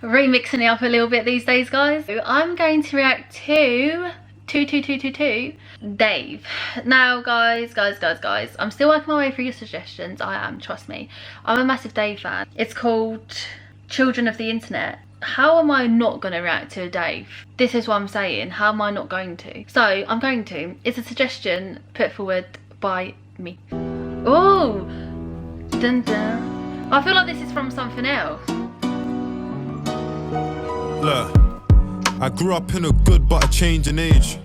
remixing it up a little bit these days, guys. I'm going to react to Dave. Now guys, I'm still working my way through your suggestions. I am, trust me. I'm a massive Dave fan. It's called Children of the Internet. How am I not going to react to Dave? This is what I'm saying. How am I not going to? So I'm going to. It's a suggestion put forward by me. Oh, dun dun. I feel like this is from something else. Look, I grew up in a good but a changing age.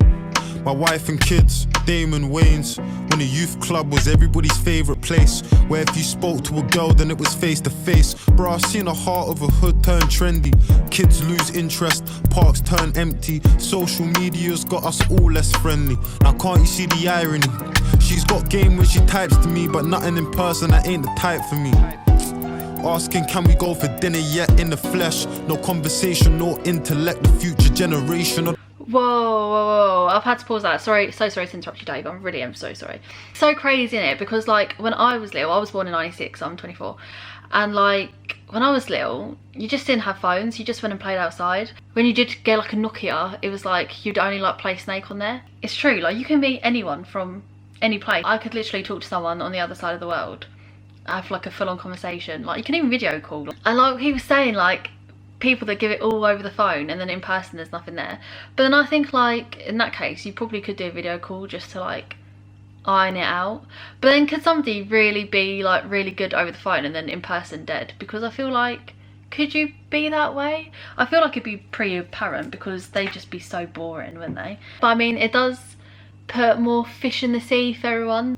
My wife and kids, Damon Wayne's. When the youth club was everybody's favourite place, where if you spoke to a girl then it was face to face. Bro, I've seen the heart of a hood turn trendy. Kids lose interest, parks turn empty. Social media's got us all less friendly. Now can't you see the irony? She's got game when she types to me, but nothing in person, that ain't the type for me. Asking can we go for dinner yet in the flesh. No conversation, no intellect, the future generation. Whoa, I've had to pause that. Sorry, so sorry to interrupt you, Dave. I really am so sorry. So crazy, innit? Because like when I was little, I was born in 96, so I'm 24. And like when I was little, you just didn't have phones, you just went and played outside. When you did get like a Nokia, it was like you'd only like play Snake on there. It's true, like you can meet anyone from any place. I could literally talk to someone on the other side of the world, have like a full-on conversation. Like you can even video call. And like he was saying, like people that give it all over the phone and then in person there's nothing there. But then I think like in that case you probably could do a video call just to like iron it out. But then could somebody really be like really good over the phone and then in person dead? Because I feel like, could you be that way? I feel like it'd be pretty apparent because they'd just be so boring, wouldn't they? But I mean, it does put more fish in the sea for everyone.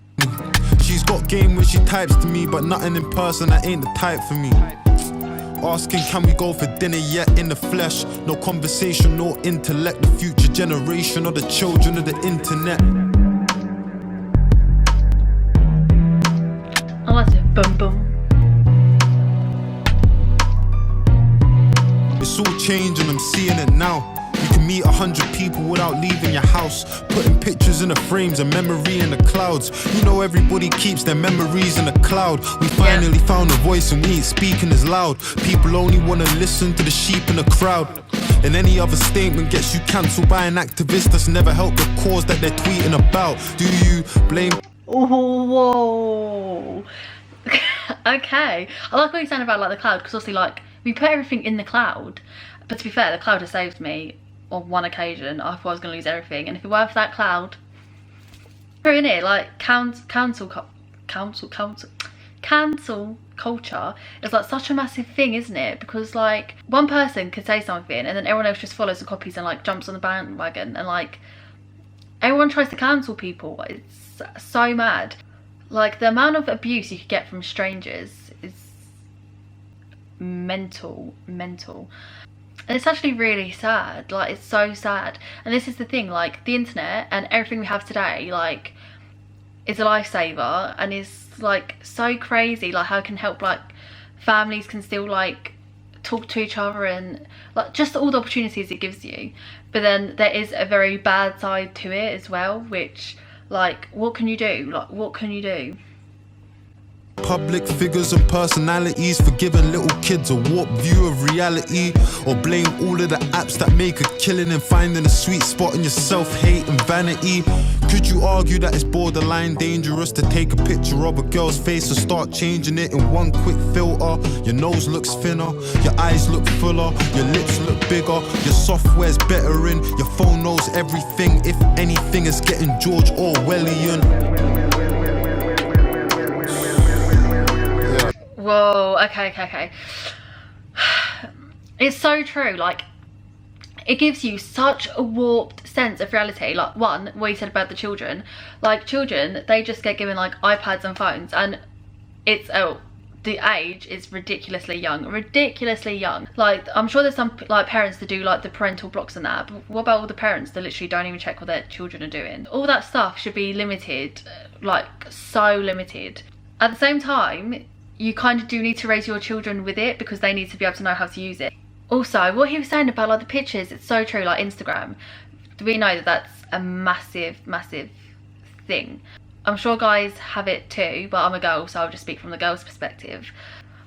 She's got game when she types to me, but nothing in person, that ain't the type for me. Asking can we go for dinner yet in the flesh. No conversation, no intellect, the future generation or the children of the internet. Oh, that's it. Boom boom. It's all changing, I'm seeing it now. You can meet 100 people without leaving your house. Putting pictures in the frames, a memory in the clouds. You know everybody keeps their memories in the cloud. We finally found a voice and we ain't speaking as loud. People only want to listen to the sheep in the crowd. And any other statement gets you cancelled by an activist that's never helped the cause that they're tweeting about. Do you blame? Oh, whoa. Okay. I like what you're saying about like the cloud, because obviously like we put everything in the cloud. But to be fair, the cloud has saved me on one occasion. I thought I was going to lose everything, and if it weren't for that cloud, true, innit? Like cancel culture is like such a massive thing, isn't it? Because like one person could say something and then everyone else just follows and copies and like jumps on the bandwagon, and like everyone tries to cancel people. It's so mad. Like the amount of abuse you could get from strangers is mental. And it's actually really sad. Like it's so sad. And this is the thing, like the internet and everything we have today like is a lifesaver, and is like so crazy like how it can help, like families can still like talk to each other and like just all the opportunities it gives you. But then there is a very bad side to it as well, which like what can you do? Like what can you do? Public figures and personalities for giving little kids a warped view of reality, or blame all of the apps that make a killing and finding a sweet spot in your self-hate and vanity. Could you argue that it's borderline dangerous to take a picture of a girl's face and start changing it in one quick filter? Your nose looks thinner, your eyes look fuller, your lips look bigger, your software's better in, your phone knows everything. If anything, it's getting George Orwellian. Whoa, okay. It's so true. Like it gives you such a warped sense of reality. Like one, what you said about the children, like children, they just get given like iPads and phones, and it's the age is ridiculously young. Like I'm sure there's some like parents that do like the parental blocks and that, but what about all the parents that literally don't even check what their children are doing? All that stuff should be limited, like so limited. At the same time, you kind of do need to raise your children with it, because they need to be able to know how to use it. Also, what he was saying about like the pictures, it's so true. Like Instagram, we know that that's a massive thing. I'm sure guys have it too, but I'm a girl, so I'll just speak from the girl's perspective.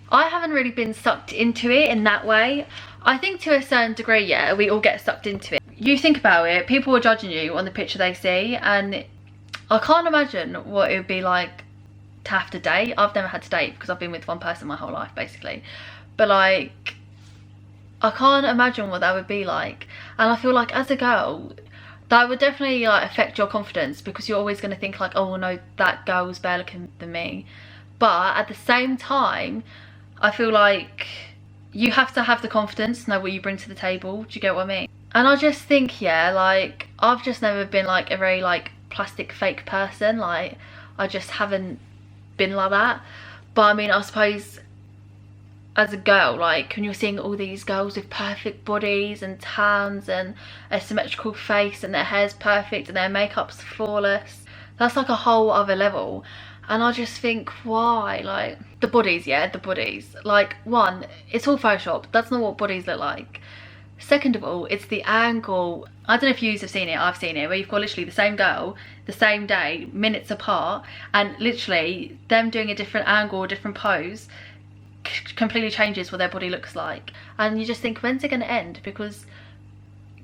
I haven't really been sucked into it in that way. I think to a certain degree, yeah, we all get sucked into it. You think about it, people are judging you on the picture they see, and I can't imagine what it would be like to have to date. I've never had to date because I've been with one person my whole life, basically. But like, I can't imagine what that would be like. And I feel like as a girl, that would definitely like affect your confidence, because you're always going to think like, oh no, that girl's better looking than me. But at the same time, I feel like you have to have the confidence to know what you bring to the table. Do you get what I mean? And I just think, yeah, like, I've just never been like a very like plastic fake person. Like, I just haven't been like that. But I mean, I suppose as a girl, like when you're seeing all these girls with perfect bodies and tans and a symmetrical face and their hair's perfect and their makeup's flawless, that's like a whole other level. And I just think, why? Like, the bodies, yeah, the bodies. Like, one, it's all Photoshop. That's not what bodies look like. Second of all, it's the angle. I don't know if you have seen it, I've seen it, where you've got literally the same girl, the same day, minutes apart, and literally them doing a different angle, a different pose, completely changes what their body looks like. And you just think, when's it going to end? Because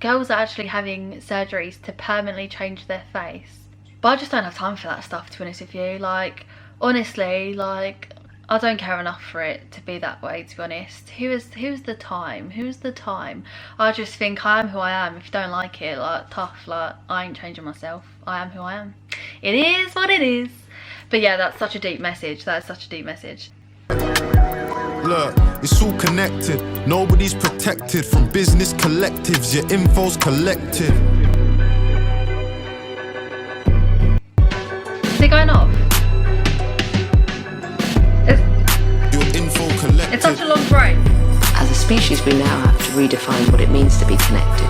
girls are actually having surgeries to permanently change their face. But I just don't have time for that stuff, to be honest with you. Like, honestly, like, I don't care enough for it to be that way, to be honest. Who's the time? Who's the time? I just think I am who I am. If you don't like it, like, tough, like, I ain't changing myself. I am who I am. It is what it is. But yeah, that's such a deep message. That is such a deep message. Look, it's all connected. Nobody's protected from business collectives. Your info's collected. Is it going off? It's such a long break. As a species, we now have to redefine what it means to be connected.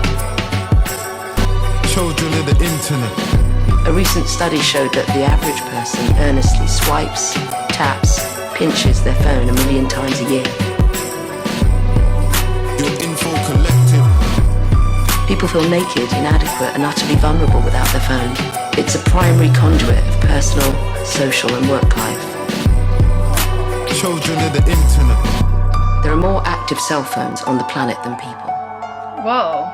Children of the internet. A recent study showed that the average person earnestly swipes, taps, pinches their phone 1 million times a year. Your info collected. People feel naked, inadequate, and utterly vulnerable without their phone. It's a primary conduit of personal, social, and work life. Children of the internet. There are more active cell phones on the planet than people. Whoa.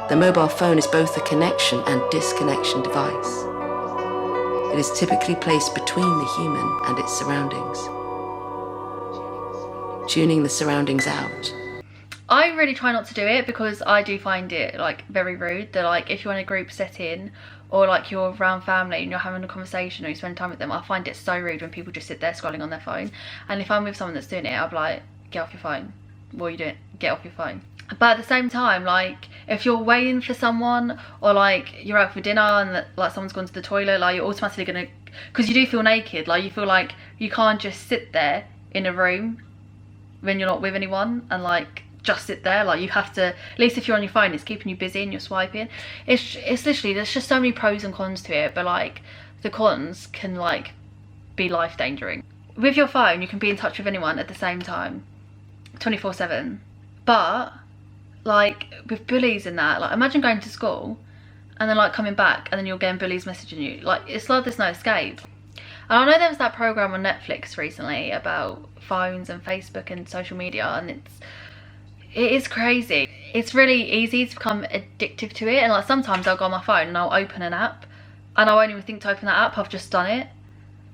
The mobile phone is both a connection and disconnection device. It is typically placed between the human and its surroundings, tuning the surroundings out. I really try not to do it because I do find it like very rude that, like, if you're in a group setting or like you're around family and you're having a conversation or you spend time with them, I find it so rude when people just sit there scrolling on their phone. And if I'm with someone that's doing it, I'll be like, get off your phone. What are you doing? Get off your phone. But at the same time, like, if you're waiting for someone or like you're out for dinner and like someone's gone to the toilet, like, you're automatically gonna, because you do feel naked, like you feel like you can't just sit there in a room when you're not with anyone and like just sit there. Like, you have to, at least if you're on your phone, it's keeping you busy and you're swiping. It's literally, there's just so many pros and cons to it, but like the cons can like be life endangering. With your phone, you can be in touch with anyone at the same time 24/7, but like with bullies and that, like imagine going to school and then like coming back and then you're getting bullies messaging you. Like, it's like there's no escape. And I know there was that program on Netflix recently about phones and Facebook and social media, and it is crazy. It's really easy to become addictive to it, and like sometimes I'll go on my phone and I'll open an app and I won't even think to open that app. I've just done it.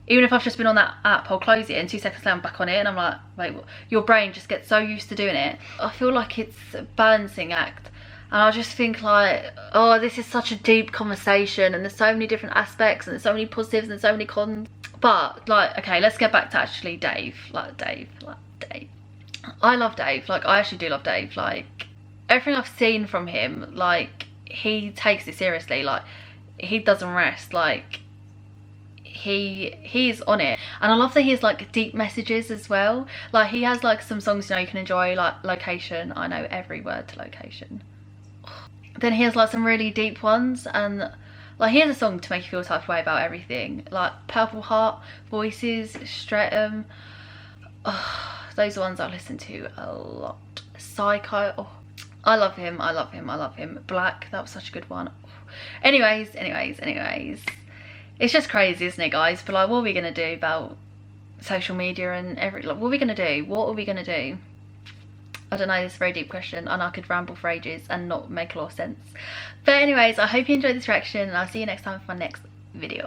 Even if I've just been on that app, I'll close it and 2 seconds later I'm back on it and I'm like, wait, your brain just gets so used to doing it. I feel like it's a balancing act, and I just think like, oh, this is such a deep conversation and there's so many different aspects and there's so many positives and so many cons. But like, okay, let's get back to actually Dave. Dave. I love Dave. Like, I actually do love Dave. Like, everything I've seen from him, like, he takes it seriously. Like, he doesn't rest. Like, he's on it. And I love that he has like deep messages as well. Like, he has like some songs, you know, you can enjoy, like Location. I know every word to Location. Then he has like some really deep ones, and like, he has a song to make you feel type of way about everything. Like Purple Heart, Voices, Stratum. Oh, those are ones I listen to a lot. Psycho. Oh, I love him. I love him. I love him. Black. That was such a good one. Anyways. It's just crazy, isn't it, guys? But like, what are we gonna do about social media and like, what are we gonna do? What are we gonna do? I don't know, this is a very deep question and I could ramble for ages and not make a lot of sense. But anyways, I hope you enjoyed this reaction and I'll see you next time for my next video.